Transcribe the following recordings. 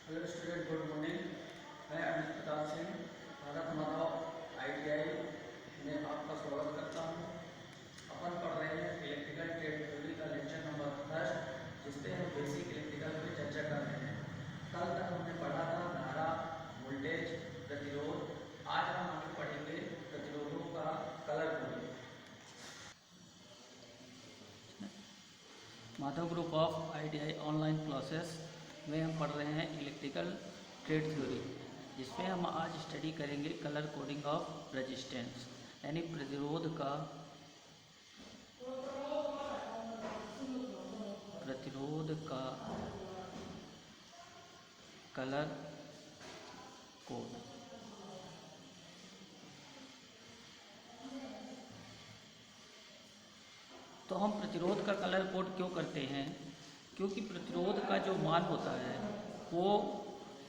Hello student, good morning. मैं Amit Pratap Singh Bharat Madhav ITI में आपका स्वागत करता हूँ। अपन पढ़ रहे हैं इलेक्ट्रिकल ट्रेड थ्योरी का लेक्चर नंबर फर्स्ट, जिसपे हम बेसिक इलेक्ट्रिकल पे चर्चा कर रहे हैं। कल तक हमने पढ़ा था धारा, वोल्टेज, प्रतिरोध। आज हम आगे पढ़ेंगे प्रतिरोधों का colour coding. Madhav group of ITI online classes में हम पढ़ रहे हैं इलेक्ट्रिकल ट्रेड थ्योरी, जिसमें हम आज स्टडी करेंगे कलर कोडिंग ऑफ रेजिस्टेंस, यानी प्रतिरोध का कलर कोड। तो हम प्रतिरोध का कलर कोड क्यों करते हैं? क्योंकि प्रतिरोध का जो मान होता है वो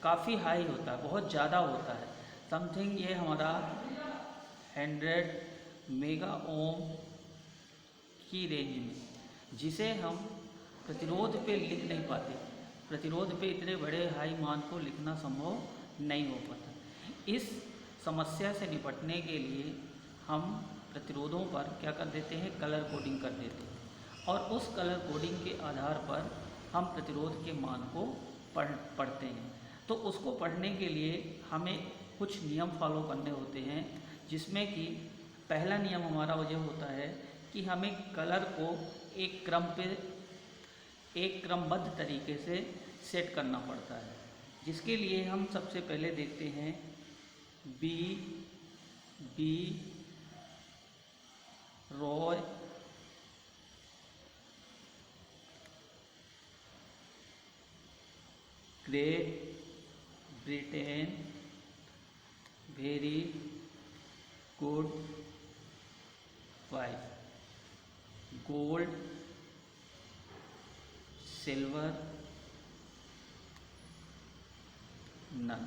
काफ़ी हाई होता है, बहुत ज़्यादा होता है। समथिंग ये हमारा 100 मेगा ओम की रेंज में, जिसे हम प्रतिरोध पे लिख नहीं पाते। प्रतिरोध पे इतने बड़े हाई मान को लिखना संभव नहीं हो पाता। इस समस्या से निपटने के लिए हम प्रतिरोधों पर क्या कर देते हैं, कलर कोडिंग कर देते हैं, और उस कलर कोडिंग के आधार पर हम प्रतिरोध के मान को पढ़ते हैं। तो उसको पढ़ने के लिए हमें कुछ नियम फॉलो करने होते हैं, जिसमें कि पहला नियम हमारा ये होता है कि हमें कलर को एक क्रमबद्ध तरीके से सेट करना पड़ता है, जिसके लिए हम सबसे पहले देखते हैं B B Roy great Britain very good wife, gold silver none.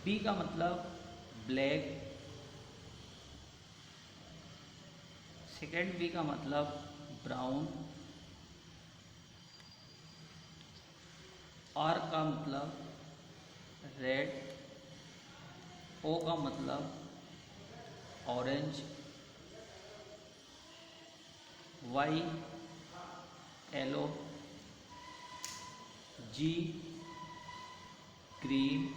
B का मतलब ब्लैक, सेकेंड बी का मतलब ब्राउन, आर का मतलब रेड, ओ का मतलब ऑरेंज, वाई येलो, जी ग्रीन,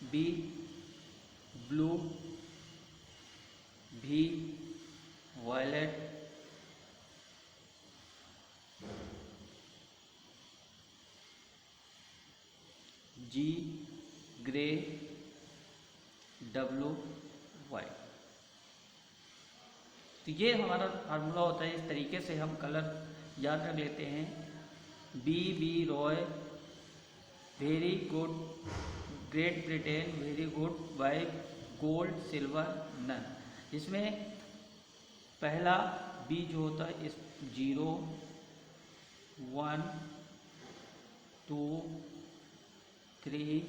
बी ब्लू, भी वायलेट, जी ग्रे, डब्लू वाइट। तो ये हमारा फार्मूला होता है। इस तरीके से हम कलर याद रख लेते हैं। B Roy very good, great Britain very good wife, gold silver none. इसमें पहला बी जो होता है इस 0 1 2 3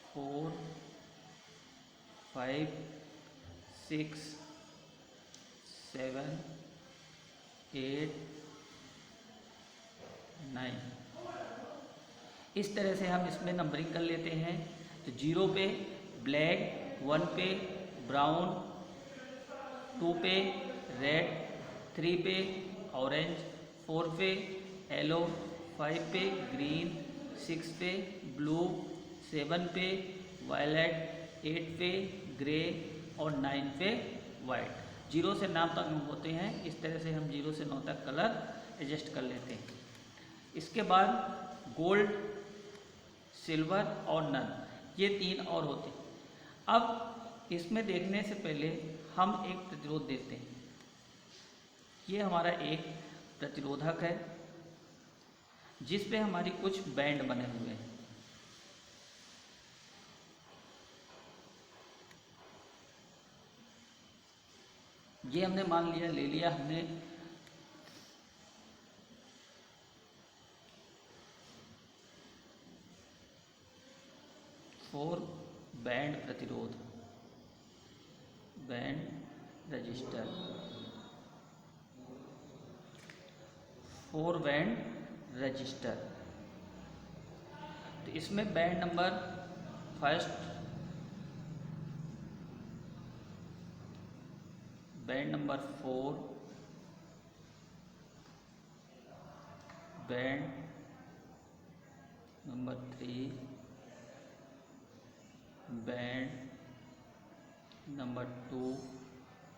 4 5 6 7 8 9। इस तरह से हम इसमें नंबरिंग कर लेते हैं। तो 0 पे ब्लैक, 1 पे ब्राउन, 2 पे रेड, 3 पे ऑरेंज, 4 पे येलो, 5 पे ग्रीन, 6 पे ब्लू, 7 पे वायलेट, 8 पे ग्रे और 9 पे वाइट। 0 से 9 तक होते हैं। इस तरह से हम 0 से 9 तक कलर एडजस्ट कर लेते हैं। इसके बाद गोल्ड, सिल्वर और नन, ये 3 और होते हैं। अब इसमें देखने से पहले हम एक प्रतिरोध देखते हैं। ये हमारा एक प्रतिरोधक है, जिस पे हमारी कुछ बैंड बने हुए हैं। ये हमने मान लिया, ले लिया हमने 4 बैंड प्रतिरोध, बैंड रजिस्टर, 4 बैंड रजिस्टर। तो इसमें band number first, band number 4, band number 3, band number 2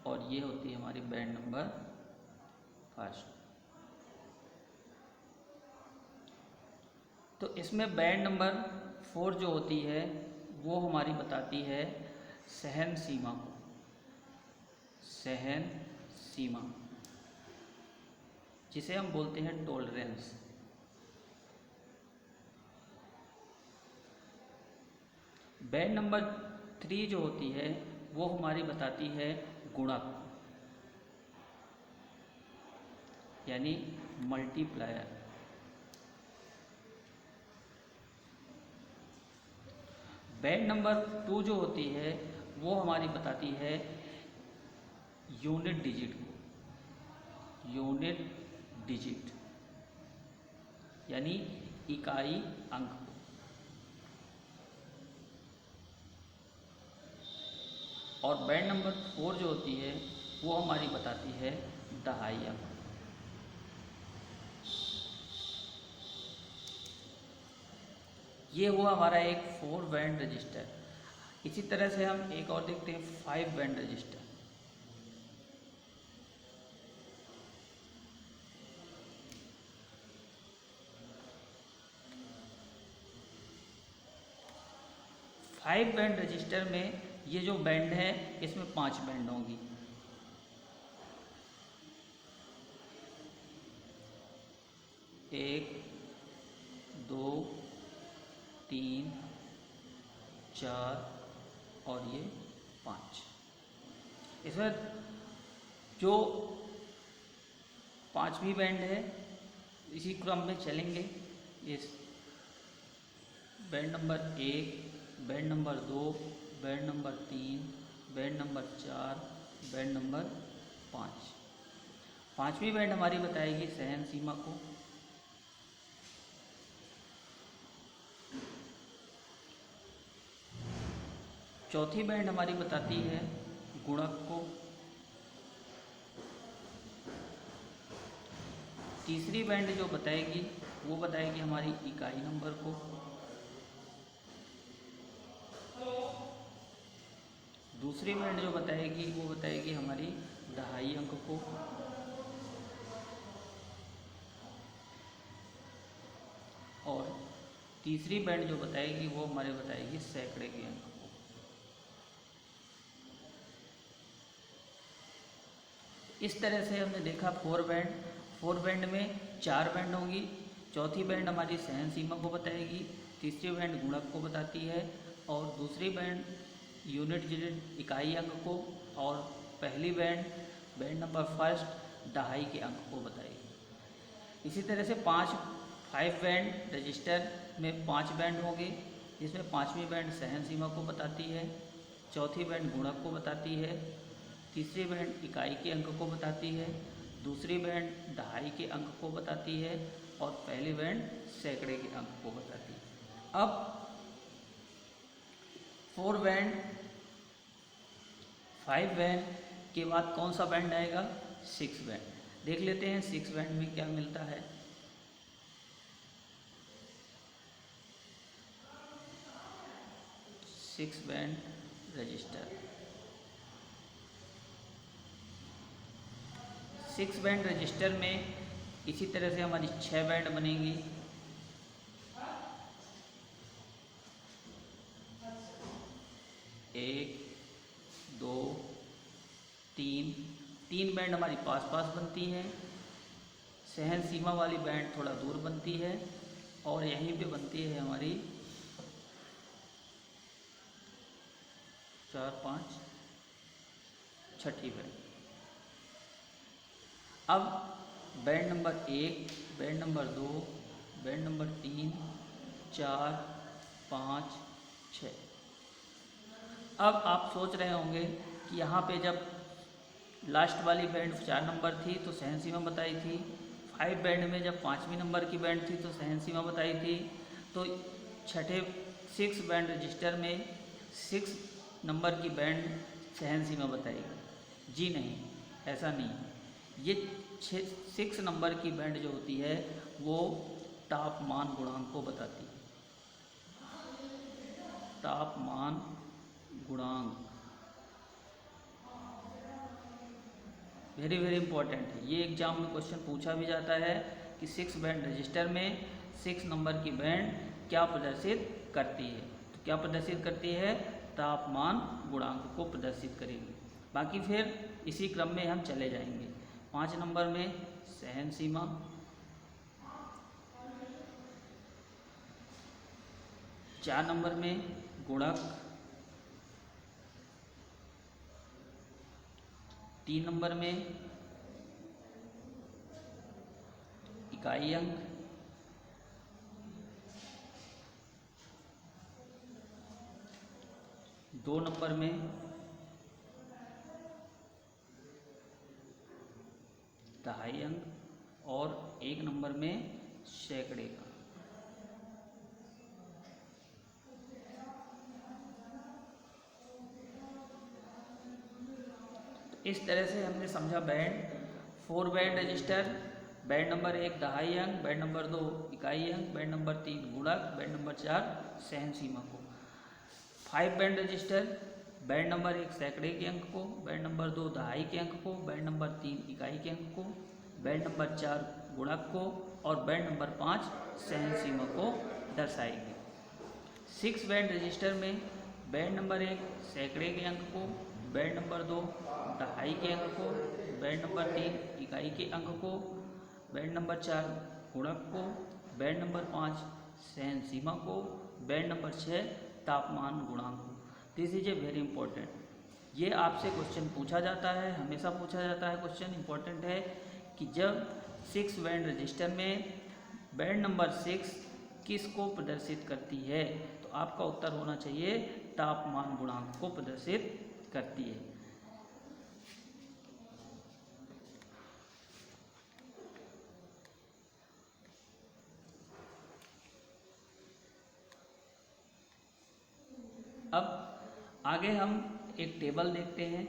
और ये होती है हमारी बैंड नंबर फर्स्ट। तो इसमें बैंड नंबर 4 जो होती है वो हमारी बताती है सहन सीमा को, सहन सीमा, जिसे हम बोलते हैं टॉलरेंस। बैंड नंबर 3 जो होती है वो हमारी बताती है गुणक, यानी मल्टीप्लायर। बैंड नंबर 2 जो होती है वो हमारी बताती है यूनिट डिजिट को, यूनिट डिजिट यानी इकाई अंक को। और बैंड नंबर 4 जो होती है वो हमारी बताती है दहाई अंक। ये हुआ हमारा एक 4 बैंड रजिस्टर। इसी तरह से हम एक और देखते हैं 5 band register. Five band register में ये जो बैंड है इसमें 5 बैंड होंगी। एक, 2, 3, 4 और ये 5। इसमें जो 5वीं बैंड है इसी क्रम में चलेंगे। इस band number 1, band number 2, band number 3, band number 4, band number 5। 5वीं बैंड हमारी बताएगी सहन सीमा को। चौथी बैंड हमारी बताती है गुणक को। तीसरी बैंड जो बताएगी वो बताएगी हमारी इकाई नंबर को। दूसरी बैंड जो बताएगी वो बताएगी हमारी दहाई अंक को। और तीसरी बैंड जो बताएगी वो हमारे बताएगी सैकड़े के अंक को। इस तरह से हमने देखा 4 बैंड। 4 बैंड में 4 बैंड होंगी। चौथी बैंड हमारी सहन सीमा को बताएगी, तीसरी बैंड गुणक को बताती है और दूसरी बैंड यूनिट डिजिट इकाई अंक को और पहली बैंड बैंड नंबर फर्स्ट दहाई के अंक को बताएगी। इसी तरह से 5 बैंड रजिस्टर में 5 बैंड होंगे, जिसमें 5वीं बैंड सहन सीमा को बताती है, चौथी बैंड गुणक को बताती है, तीसरी बैंड इकाई के अंक को बताती है, दूसरी बैंड दहाई के अंक को बताती है और पहली बैंड सैकड़े के अंक को बताती है। अब 4 बैंड 5 बैंड के बाद कौन सा बैंड आएगा? 6 बैंड। देख लेते हैं 6 बैंड में क्या मिलता है। Six band register. 6 band register में इसी तरह से हमारी 6 बैंड बनेंगी। एक, 2, 3 बैंड हमारी पास पास बनती हैं। सहन सीमा वाली बैंड थोड़ा दूर बनती है और यहीं पे बनती है हमारी 4, 5 छठी बैंड। अब band number 1, band number 2, band number 3, 4, 5 6। अब आप सोच रहे होंगे कि यहाँ पे जब लास्ट वाली बैंड 4 नंबर थी तो सहन सीमा बताई थी, 5 बैंड में जब 5वीं नंबर की बैंड थी तो सहन सीमा बताई थी, तो छठे 6 बैंड रजिस्टर में 6 नंबर की बैंड सहन सीमा बताएगी। जी नहीं, ऐसा नहीं। ये 6 नंबर की बैंड जो होती है वो तापमान गुणांक को बताती है। तापमान गुणांक वेरी वेरी इंपॉर्टेंट है। ये एग्जाम में क्वेश्चन पूछा भी जाता है कि 6 बैंड रजिस्टर में 6 नंबर की बैंड क्या प्रदर्शित करती है। तो क्या प्रदर्शित करती है? तापमान गुणांक को प्रदर्शित करेगी। बाकी फिर इसी क्रम में हम चले जाएंगे। 5 नंबर में सहन सीमा, 4 नंबर में गुणक, 3 नंबर में इकाई अंक, 2 नंबर में दहाई अंक और 1 नंबर में सैकड़े का। इस तरह से हमने समझा band. 4 band register, band number 1 दहाई अंक, बैंड नंबर 2 इकाई अंक, बैंड नंबर 3 गुणक, बैंड नंबर 4 सहन सीमा को। 5 बैंड रजिस्टर, बैंड नंबर 1 सैकड़े के अंक को, बैंड नंबर 2 दहाई के अंक को, बैंड नंबर 3 इकाई के अंक को, बैंड नंबर 4 गुणक को और बैंड नंबर 5 सहन सीमा को दर्शाएगी। 6 बैंड रजिस्टर में बैंड नंबर 1 सैकड़े के अंक को, बैंड नंबर 2 दहाई के अंक को, बैंड नंबर 3 इकाई के अंक को, बैंड नंबर 4 गुणक को, बैंड नंबर 5 सहन सीमा को, बैंड नंबर 6 तापमान गुणांक को। This is a very important. ये आपसे क्वेश्चन पूछा जाता है, हमेशा पूछा जाता है। क्वेश्चन इंपॉर्टेंट है कि जब 6 बैंड रजिस्टर में बैंड नंबर 6 किस को प्रदर्शित करती है, तो आपका उत्तर होना चाहिए तापमान गुणांक को प्रदर्शित करती है। अब आगे हम एक टेबल देखते हैं।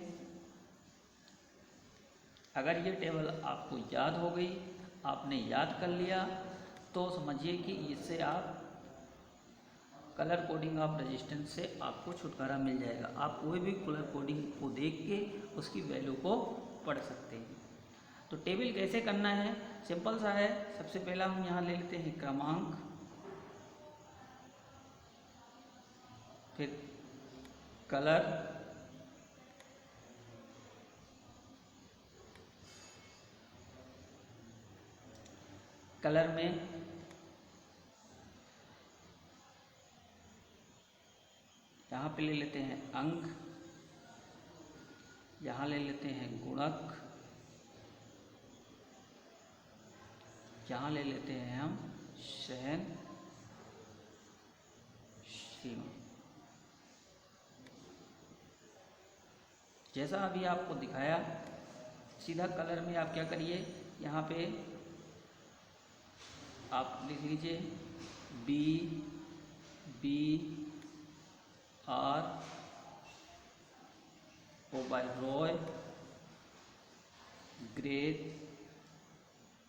अगर ये टेबल आपको याद हो गई, आपने याद कर लिया, तो समझिए कि इससे आप कलर कोडिंग ऑफ रेजिस्टेंस से आपको छुटकारा मिल जाएगा। आप कोई भी कलर कोडिंग को देख के उसकी वैल्यू को पढ़ सकते हैं। तो टेबल कैसे करना है, सिंपल सा है। सबसे पहला हम यहाँ ले लेते हैं क्रमांक, फिर कलर, कलर में यहाँ पे ले लेते हैं अंक, यहाँ ले लेते हैं गुणक, यहाँ ले लेते हैं हम सहन सीमा। जैसा अभी आपको दिखाया, सीधा कलर में आप क्या करिए, यहाँ पे आप लिख लीजिए BR Oberoi, great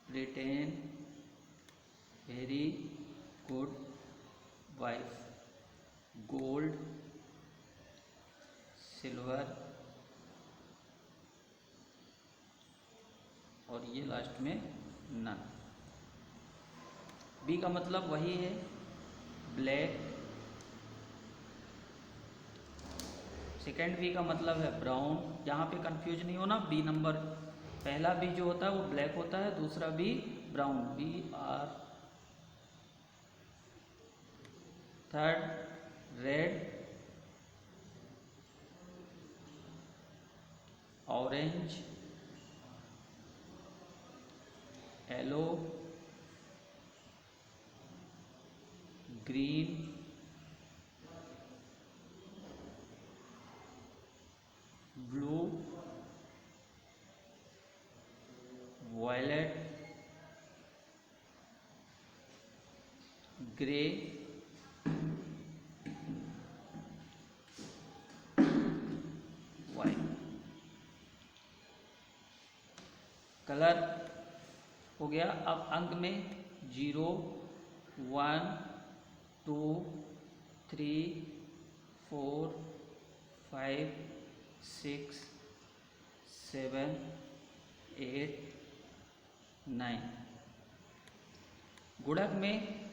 Britain, very good wife, gold, silver और ये लास्ट में नन। बी का मतलब वही है ब्लैक, सेकेंड बी का मतलब है ब्राउन। यहाँ पे कंफ्यूज नहीं होना, बी नंबर पहला बी जो होता है वो ब्लैक होता है, दूसरा B brown. BR। Third red, orange, yellow, green, grey, white. Colour हो गया। अब अंक में 0, 1, 2, 3, 4, 5, 6, 7, 8, 9। गुणक में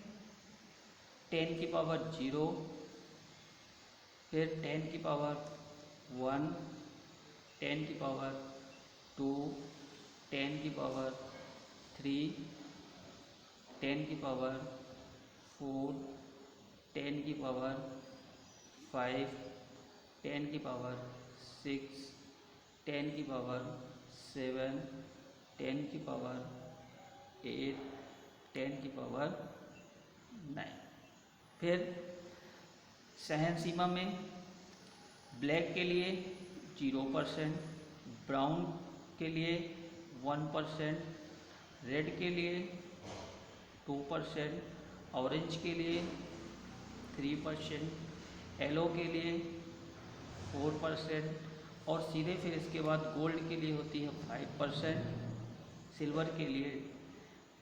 10 की पावर 0, फिर 10 की पावर 1, 10 की पावर 2, 10 की पावर 3, 10 की पावर 4, 10 की पावर 5, 10 की पावर 6, 10 की पावर 7, 10 की पावर 8, 10 की पावर 9। फिर सहन सीमा में ब्लैक के लिए 0%, ब्राउन के लिए 1%, रेड के लिए 2%, ऑरेंज के लिए 3%, येलो के लिए 4%, और सीधे फिर इसके बाद गोल्ड के लिए होती है 5%, सिल्वर के लिए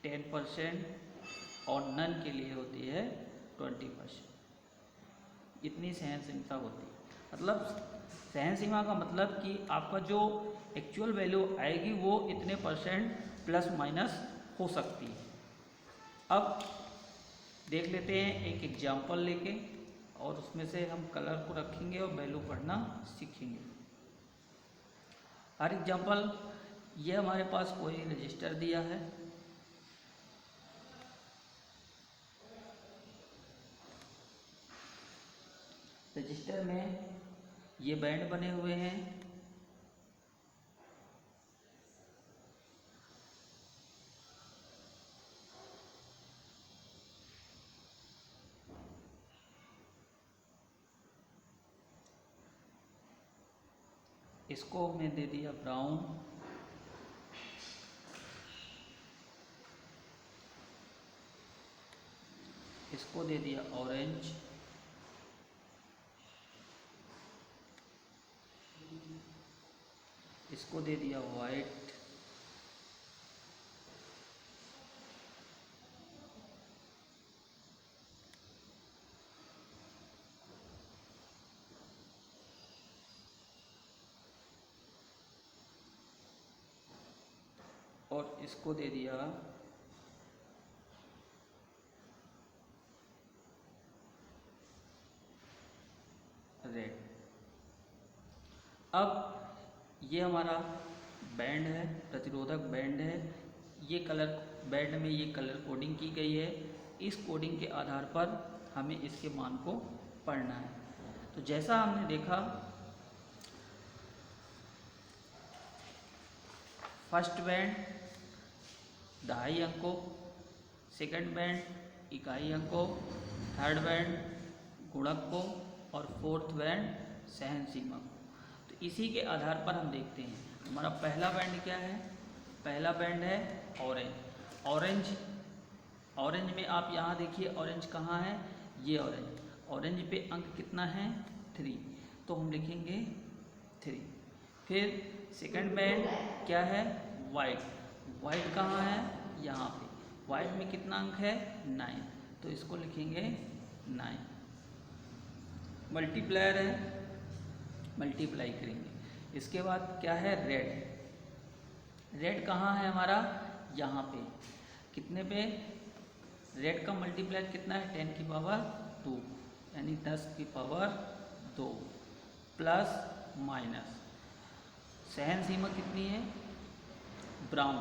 10% और नन के लिए होती है 20%। इतनी सहन सीमा होती है। मतलब सहन सीमा का मतलब कि आपका जो एक्चुअल वैल्यू आएगी वो इतने परसेंट प्लस माइनस हो सकती है। अब देख लेते हैं एक एग्जाम्पल लेके, और उसमें से हम कलर को रखेंगे और वैल्यू पढ़ना सीखेंगे। हर एग्जाम्पल, ये हमारे पास कोई रजिस्टर दिया है, रजिस्टर में ये बैंड बने हुए हैं, इसको हमने दे दिया ब्राउन, इसको दे दिया ऑरेंज, इसको दे दिया वाइट, और इसको दे दिया रेड। अब ये हमारा बैंड है, प्रतिरोधक बैंड है। ये कलर बैंड में ये कलर कोडिंग की गई है। इस कोडिंग के आधार पर हमें इसके मान को पढ़ना है। तो जैसा हमने देखा, फर्स्ट बैंड 2.5 अंकों, सेकंड बैंड 1 अंकों, थर्ड बैंड गुणक को, और फोर्थ बैंड सहन सीमा को। तो इसी के आधार पर हम देखते हैं हमारा पहला बैंड क्या है। पहला बैंड है ऑरेंज। ऑरेंज में आप यहाँ देखिए, ऑरेंज कहाँ है, ये ऑरेंज। ऑरेंज पे अंक कितना है 3, तो हम लिखेंगे 3। फिर सेकंड बैंड क्या है, वाइट। वाइट कहाँ है, यहाँ पे। वाइट में कितना अंक है 9, तो इसको लिखेंगे 9। मल्टीप्लायर है, मल्टीप्लाई करेंगे। इसके बाद क्या है, रेड। रेड कहाँ है हमारा, यहाँ पे। कितने पे, रेड का मल्टीप्लायर कितना है 10 की पावर 2, यानी 10 की पावर 2 प्लस माइनस। सहन सीमा कितनी है, ब्राउन।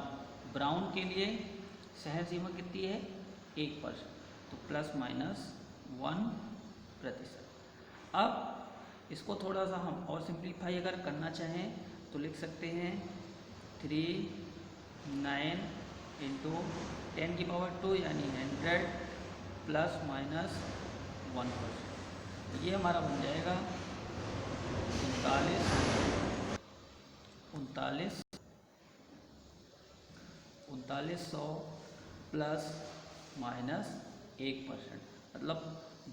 ब्राउन के लिए सहन सीमा कितनी है 1%, तो प्लस माइनस 1%। अब इसको थोड़ा सा हम और सिंप्लीफाई अगर करना चाहें तो लिख सकते हैं 3, 9 इंटू 10 की पावर 2 यानी 100 प्लस माइनस 1%। ये हमारा बन जाएगा 3900 प्लस माइनस 1%। मतलब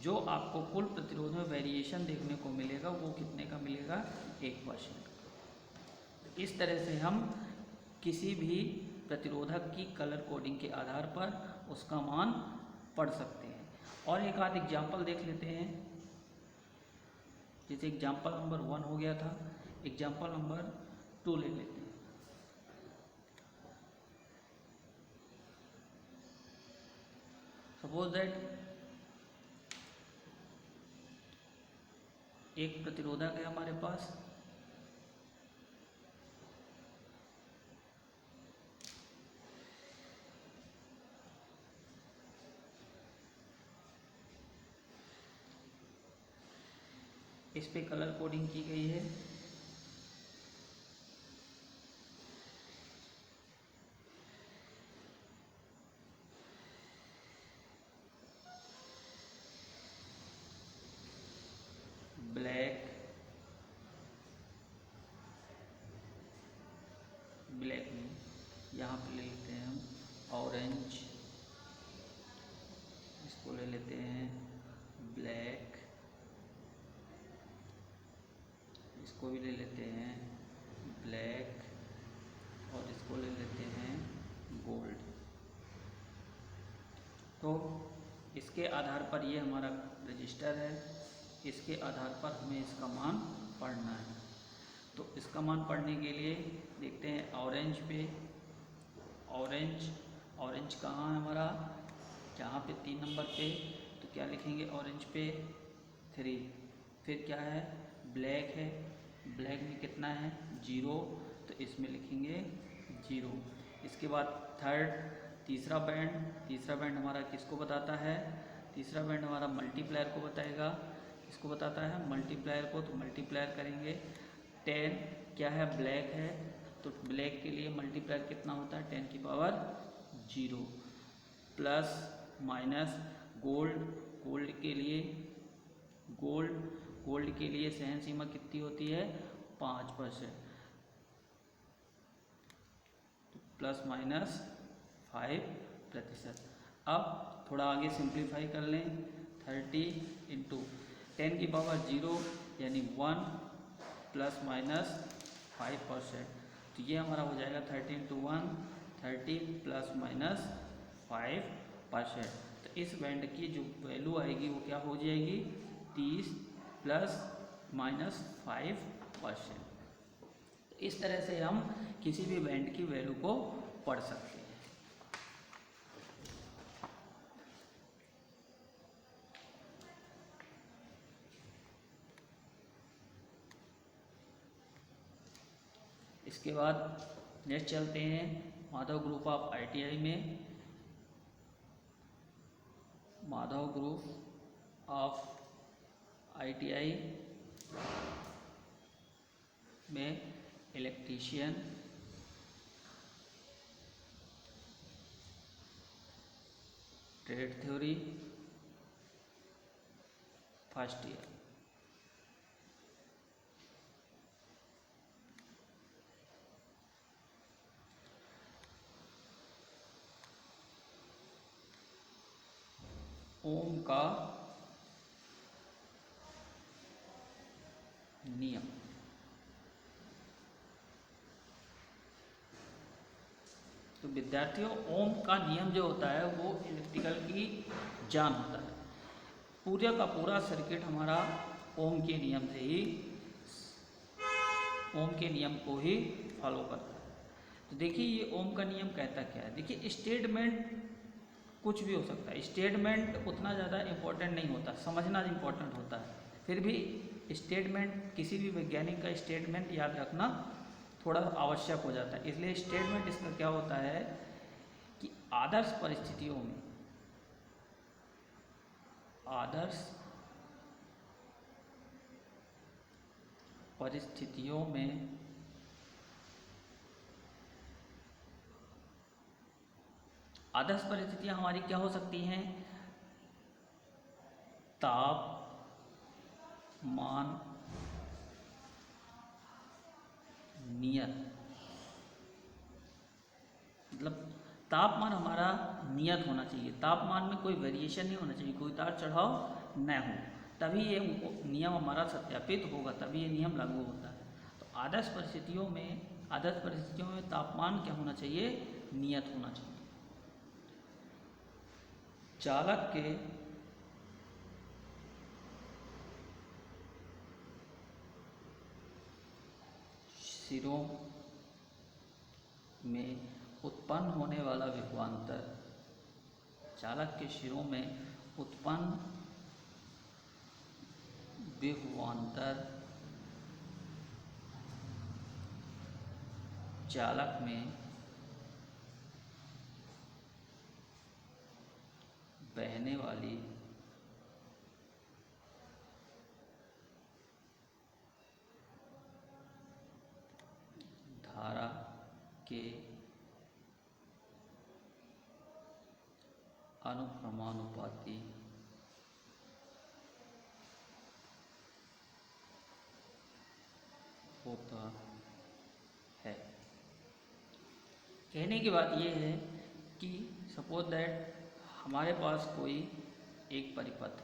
जो आपको कुल प्रतिरोध में वेरिएशन देखने को मिलेगा वो कितने का मिलेगा, 1%। इस तरह से हम किसी भी प्रतिरोधक की कलर कोडिंग के आधार पर उसका मान पढ़ सकते हैं। और एक आध एग्जाम्पल देख लेते हैं। जैसे एग्जाम्पल नंबर 1 हो गया था, एग्जाम्पल नंबर 2 ले लेते हैं। सपोज दैट एक प्रतिरोधक है हमारे पास, इस पे कलर कोडिंग की गई है। ब्लैक में यहाँ पे ले लेते हैं हम ऑरेंज, इसको ले लेते हैं ब्लैक, इसको भी ले लेते हैं ब्लैक, और इसको ले लेते हैं गोल्ड। तो इसके आधार पर ये हमारा रजिस्टर है, इसके आधार पर हमें इसका मान पढ़ना है। तो इसका मान पढ़ने के लिए देखते हैं ऑरेंज पे, ऑरेंज कहाँ है हमारा, जहाँ पे 3 नंबर पे, तो क्या लिखेंगे ऑरेंज पे 3। फिर क्या है, ब्लैक है, ब्लैक में कितना है 0, तो इसमें लिखेंगे 0। इसके बाद तीसरा बैंड हमारा किसको बताता है, तीसरा बैंड हमारा मल्टीप्लायर को बताएगा। किसको बताता है, मल्टीप्लायर को। तो मल्टीप्लायर करेंगे 10, क्या है ब्लैक है, तो ब्लैक के लिए मल्टीप्लायर कितना होता है 10 की पावर 0, प्लस माइनस गोल्ड के लिए सहन सीमा कितनी होती है 5%, तो प्लस माइनस 5%। अब थोड़ा आगे सिंप्लीफाई कर लें, 30 इंटू 10 की पावर 0 यानी 1 प्लस माइनस 5%, तो ये हमारा हो जाएगा 30 इंटू 1 30 प्लस माइनस 5%। तो इस बैंड की जो वैल्यू आएगी वो क्या हो जाएगी 30 प्लस माइनस 5%। तो इस तरह से हम किसी भी बैंड की वैल्यू को पढ़ सकते हैं। इसके बाद नेक्स्ट चलते हैं माधव ग्रुप ऑफ ITI में। माधव ग्रुप ऑफ ITI में electrician trade theory first year. Ohm का नियम, तो विद्यार्थियों ओम का नियम जो होता है वो इलेक्ट्रिकल की जान होता है। पूरा का पूरा सर्किट हमारा ओम के नियम से ही, ओम के नियम को ही फॉलो करता है। तो देखिए ये ओम का नियम कहता क्या है, देखिए स्टेटमेंट कुछ भी हो सकता है, स्टेटमेंट उतना ज़्यादा इम्पोर्टेंट नहीं होता, समझना इम्पोर्टेंट होता है। फिर भी स्टेटमेंट, किसी भी वैज्ञानिक का स्टेटमेंट याद रखना थोड़ा आवश्यक हो जाता है। इसलिए स्टेटमेंट इसका क्या होता है कि आदर्श परिस्थितियों में, आदर्श परिस्थितियों में आदर्श परिस्थितियां हमारी क्या हो सकती हैं, तापमान नियत, मतलब तापमान हमारा नियत होना चाहिए, तापमान में कोई वेरिएशन नहीं होना चाहिए, कोई उतार चढ़ाव न हो, तभी ये नियम हमारा सत्यापित होगा, तभी ये नियम लागू होता है। तो आदर्श परिस्थितियों में तापमान क्या होना चाहिए, नियत होना चाहिए। चालक के सिरों में उत्पन्न होने वाला विभवांतर, चालक के सिरों में उत्पन्न विभवांतर चालक में बहने वाली धारा के अनुक्रमानुपाती होता है। कहने की बात यह है कि सपोज दैट हमारे पास कोई एक परिपथ,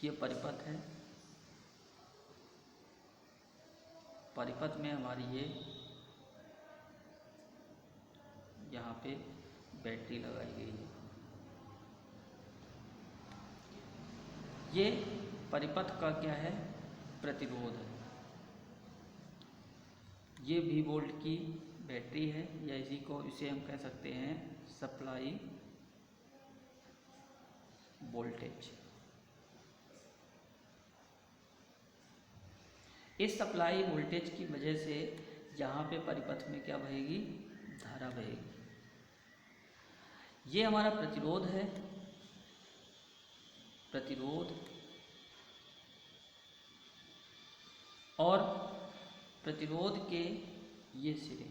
ये परिपथ है, परिपथ में हमारी ये यहाँ पे बैटरी लगाई गई है। ये परिपथ का क्या है, प्रतिरोध है। ये V वोल्ट की बैटरी है, या इसे हम कह सकते हैं सप्लाई वोल्टेज। इस सप्लाई वोल्टेज की वजह से यहाँ पे परिपथ में क्या बहेगी, धारा बहेगी। ये हमारा प्रतिरोध है, प्रतिरोध, और प्रतिरोध के ये सिरे,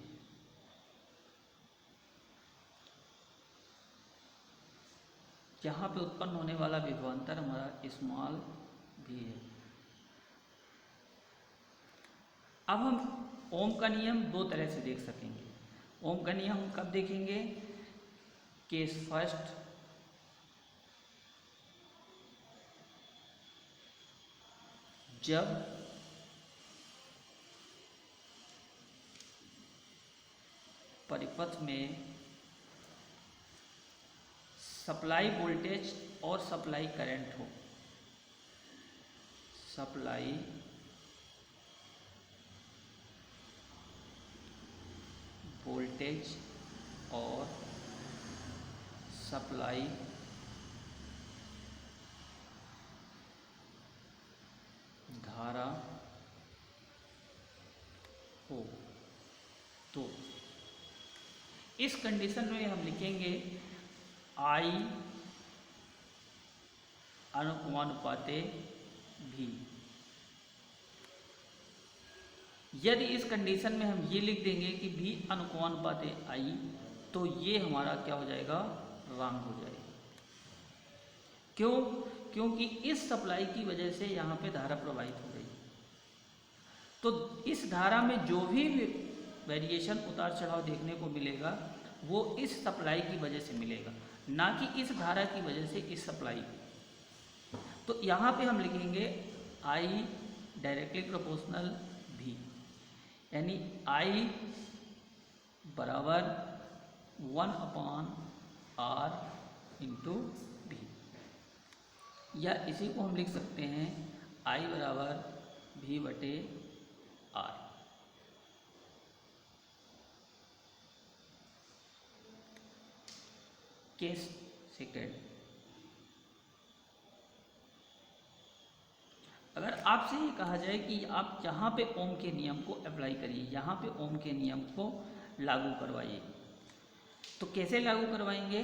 यहाँ पे उत्पन्न होने वाला विभवांतर हमारा स्मॉल भी है। अब हम ओम का नियम दो तरह से देख सकेंगे। ओम का नियम हम कब देखेंगे, केस फर्स्ट, जब परिपथ में सप्लाई वोल्टेज और सप्लाई करंट हो, सप्लाई वोल्टेज और सप्लाई धारा हो, तो इस कंडीशन में हम लिखेंगे I अनुक्रमानुपाते भी। यदि इस कंडीशन में हम ये लिख देंगे कि V अनुक्रमानुपाते I, तो ये हमारा क्या हो जाएगा, रॉन्ग हो जाएगा। क्यों, क्योंकि इस सप्लाई की वजह से यहाँ पे धारा प्रवाहित हो गई, तो इस धारा में जो भी वेरिएशन, उतार चढ़ाव देखने को मिलेगा वो इस सप्लाई की वजह से मिलेगा, ना कि इस धारा की वजह से इस सप्लाई की। तो यहाँ पे हम लिखेंगे I डायरेक्टली प्रोपोर्शनल V, यानी I बराबर 1/R इंटू V, या इसी को हम लिख सकते हैं I बराबर V/R। केस सेकेंड, अगर आपसे ये कहा जाए कि आप जहाँ पे ओम के नियम को अप्लाई करिए, यहाँ पे ओम के नियम को लागू करवाइए, तो कैसे लागू करवाएंगे,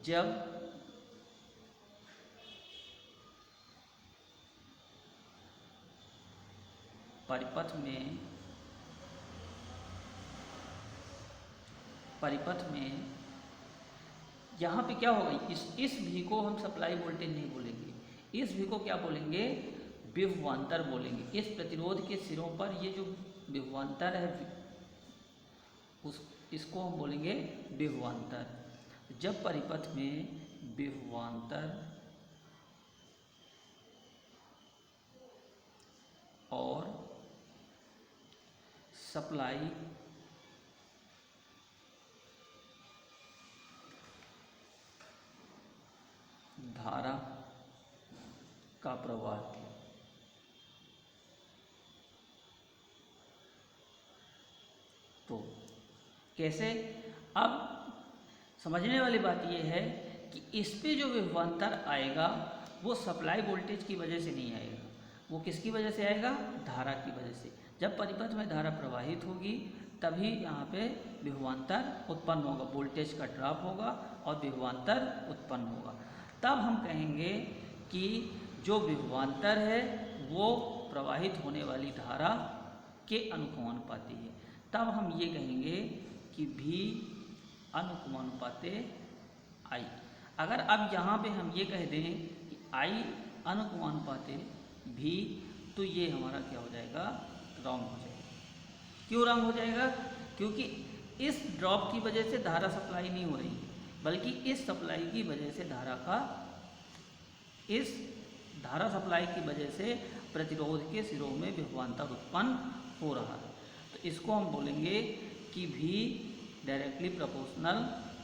जब परिपथ में यहाँ पे क्या होगा, इस भी को हम सप्लाई वोल्टेज नहीं बोलेंगे, इस भी को क्या बोलेंगे, विभवांतर बोलेंगे। इस प्रतिरोध के सिरों पर ये जो विभवांतर है इसको हम बोलेंगे विभवांतर। जब परिपथ में विभवांतर और सप्लाई धारा का प्रवाह, तो कैसे? अब समझने वाली बात यह है कि इस पे जो विभवांतर आएगा वो सप्लाई वोल्टेज की वजह से नहीं आएगा, वो किसकी वजह से आएगा? धारा की वजह से। जब परिपथ में धारा प्रवाहित होगी तभी यहाँ पे विभवांतर उत्पन्न होगा, वोल्टेज का ड्रॉप होगा और विभवांतर उत्पन्न होगा। तब हम कहेंगे कि जो विभवांतर है वो प्रवाहित होने वाली धारा के अनुक्रमानुपाती है। तब हम ये कहेंगे कि V अनुक्रमानुपाते I। अगर अब यहाँ पे हम ये कह दें कि I अनुक्रमानुपाते V, तो ये हमारा क्या हो जाएगा? रॉन्ग हो जाएगा। क्यों रॉन्ग हो जाएगा? क्योंकि इस ड्रॉप की वजह से धारा सप्लाई नहीं हो रही, बल्कि इस सप्लाई की वजह से इस धारा सप्लाई की वजह से प्रतिरोध के सिरों में विभवांतर उत्पन्न हो रहा है। तो इसको हम बोलेंगे कि V डायरेक्टली प्रोपोर्शनल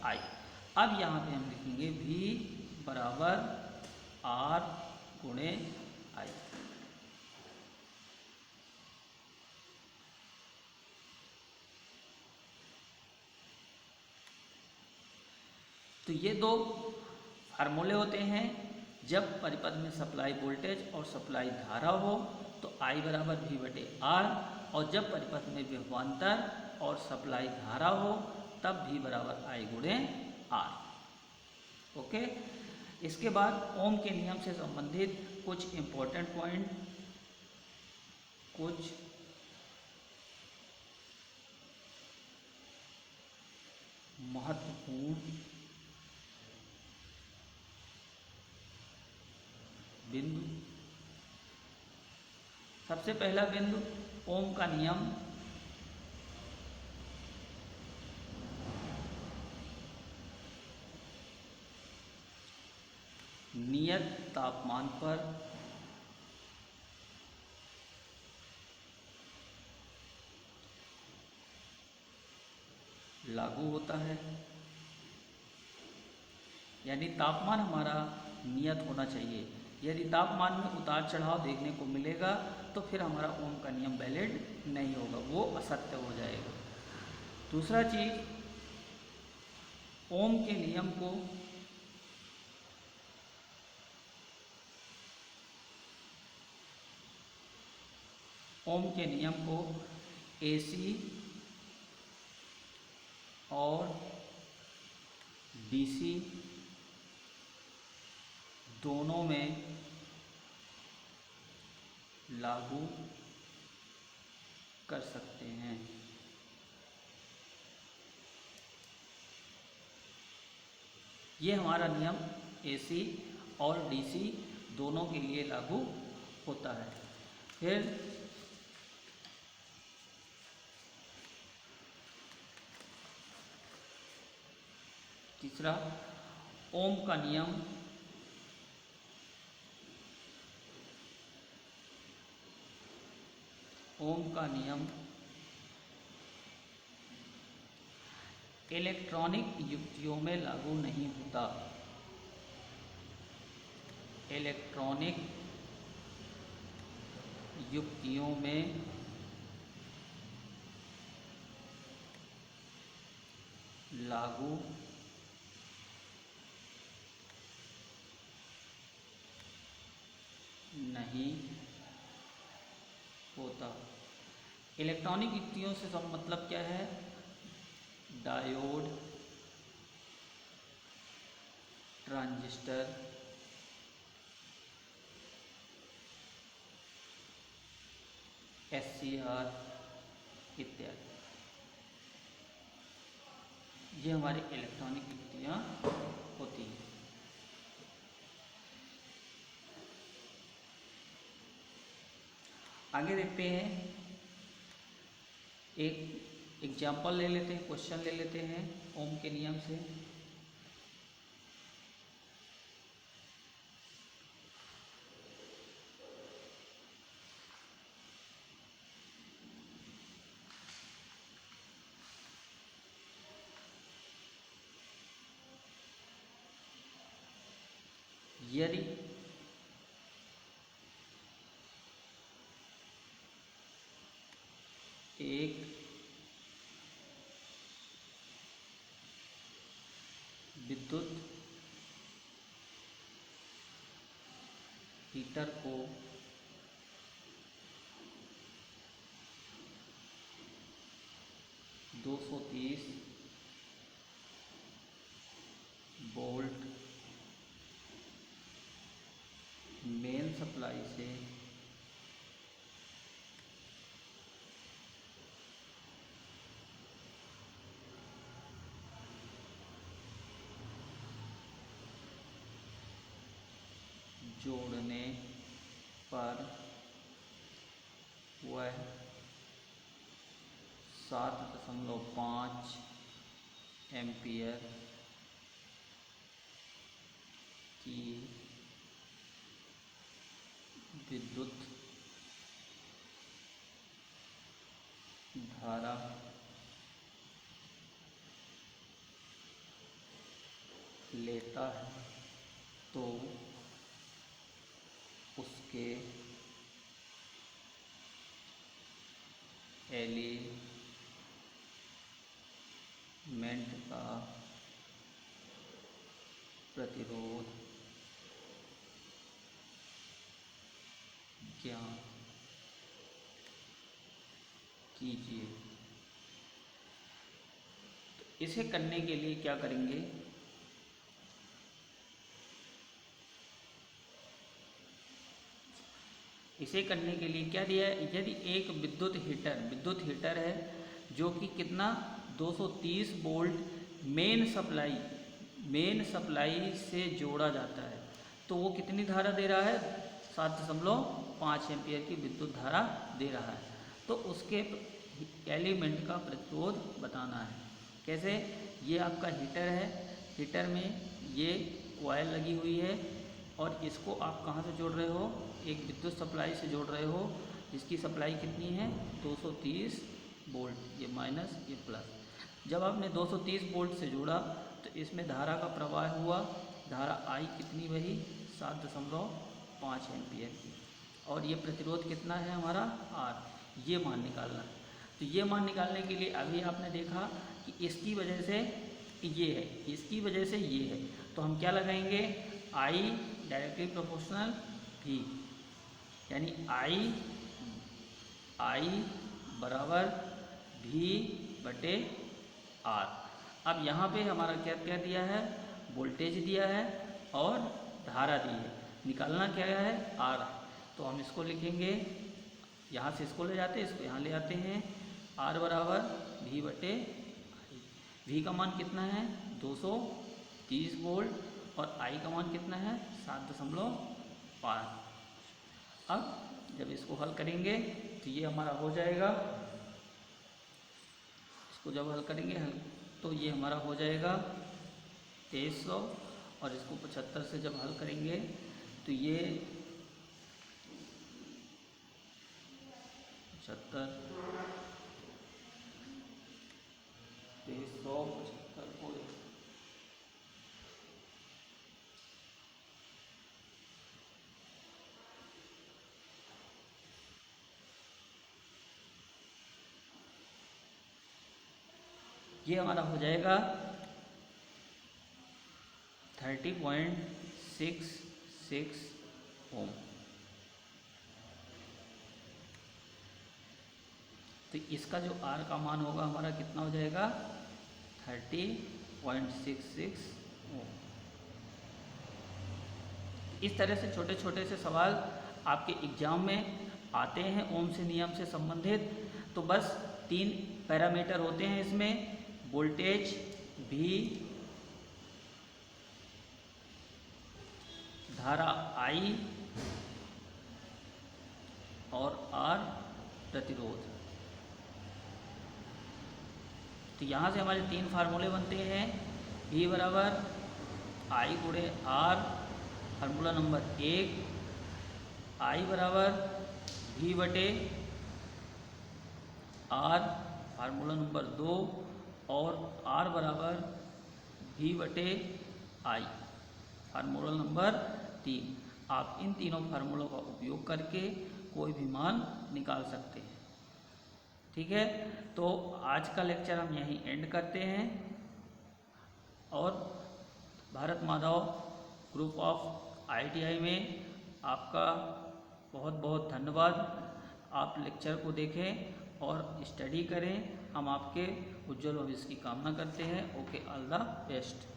I। अब यहाँ पे हम लिखेंगे V बराबर R गुणे I। तो ये दो फार्मूले होते हैं। जब परिपथ में सप्लाई वोल्टेज और सप्लाई धारा हो तो I बराबर V बटे R, और जब परिपथ में विभवांतर और सप्लाई धारा हो तब V बराबर I गुणे R। ओके। इसके बाद ओम के नियम से संबंधित कुछ इम्पोर्टेंट पॉइंट, कुछ महत्वपूर्ण बिंदु। सबसे पहला बिंदु ओम का नियम। नियत तापमान पर लागू होता है, यानी तापमान हमारा नियत होना चाहिए। यदि तापमान में उतार चढ़ाव देखने को मिलेगा तो फिर हमारा ओम का नियम वैलिड नहीं होगा, वो असत्य हो जाएगा। दूसरा चीज, ओम के नियम को AC और DC दोनों में लागू कर सकते हैं। ये हमारा नियम AC और DC दोनों के लिए लागू होता है। फिर तीसरा, ओम का नियम इलेक्ट्रॉनिक युक्तियों में लागू नहीं होता। इलेक्ट्रॉनिक युक्तियों में लागू नहीं होता। इलेक्ट्रॉनिक युक्तियों से सब मतलब क्या है? डायोड, ट्रांजिस्टर, SCR इत्यादि, ये हमारी इलेक्ट्रॉनिक युक्तियाँ होती हैं। आगे देखते हैं, एक एग्जाम्पल ले लेते हैं, क्वेश्चन ले लेते हैं ओम के नियम से। यदि एक विद्युत हीटर को 230 वोल्ट मेन सप्लाई से जोड़ने पर वह 7.5 एम्पियर की विद्युत धारा लेता है तो उसके एलिमेंट का प्रतिरोध ज्ञात कीजिए। तो इसे करने के लिए क्या करेंगे, इसे करने के लिए क्या दिया है, यदि एक विद्युत हीटर है जो कि कितना 230 वोल्ट मेन सप्लाई से जोड़ा जाता है, तो वो कितनी धारा दे रहा है, 7.5 एम्पियर की विद्युत धारा दे रहा है। तो उसके एलिमेंट का प्रतिरोध बताना है। कैसे, ये आपका हीटर है, हीटर में ये कॉइल लगी हुई है और इसको आप कहाँ से जोड़ रहे हो, एक विद्युत सप्लाई से जोड़ रहे हो जिसकी सप्लाई कितनी है 230 वोल्ट, ये माइनस ये प्लस। जब आपने 230 वोल्ट से जोड़ा तो इसमें धारा का प्रवाह हुआ, धारा आई कितनी वही 7.5 एम्पियर की, और ये प्रतिरोध कितना है हमारा आर, ये मान निकालना है। तो ये मान निकालने के लिए अभी आपने देखा कि इसकी वजह से ये है, इसकी वजह से ये है, तो हम क्या लगाएंगे, आई डायरेक्टली प्रोपोर्शनल भी, यानी आई बराबर भी बटे आर। अब यहाँ पे हमारा क्या क्या दिया है, वोल्टेज दिया है और धारा दी है, निकालना क्या है आर। तो हम इसको लिखेंगे, यहाँ से इसको ले जाते हैं, इसको यहाँ ले आते हैं, आर बराबर भी बटे आई। वी का मान कितना है 230 वोल्ट और आई का मान कितना है 7.5। अब जब इसको हल करेंगे तो ये हमारा हो जाएगा, इसको जब हल करेंगे तो ये हमारा हो जाएगा 2300, और इसको 75 से जब हल करेंगे तो ये 75 2375 को ये हमारा हो जाएगा 30.66 ओम। तो इसका जो आर का मान होगा हमारा कितना हो जाएगा 30.66 ओम। इस तरह से छोटे छोटे से सवाल आपके एग्जाम में आते हैं ओम से नियम से संबंधित। तो बस 3 पैरामीटर होते हैं इसमें, वोल्टेज भी, धारा आई और आर प्रतिरोध। तो यहाँ से हमारे 3 फार्मूले बनते हैं। V बराबर I गुणे R फार्मूला नंबर 1, I बराबर V बटे R फार्मूला नंबर 2 और R बराबर V बटे I फार्मूला नंबर 3। आप इन तीनों फार्मूलों का उपयोग करके कोई भी मान निकाल सकते हैं। ठीक है, तो आज का लेक्चर हम यहीं एंड करते हैं और Bharat Madhav group of IITI में आपका बहुत बहुत धन्यवाद। आप लेक्चर को देखें और स्टडी करें। हम आपके उज्जवल भविष्य की कामना करते हैं। Okay, all the best.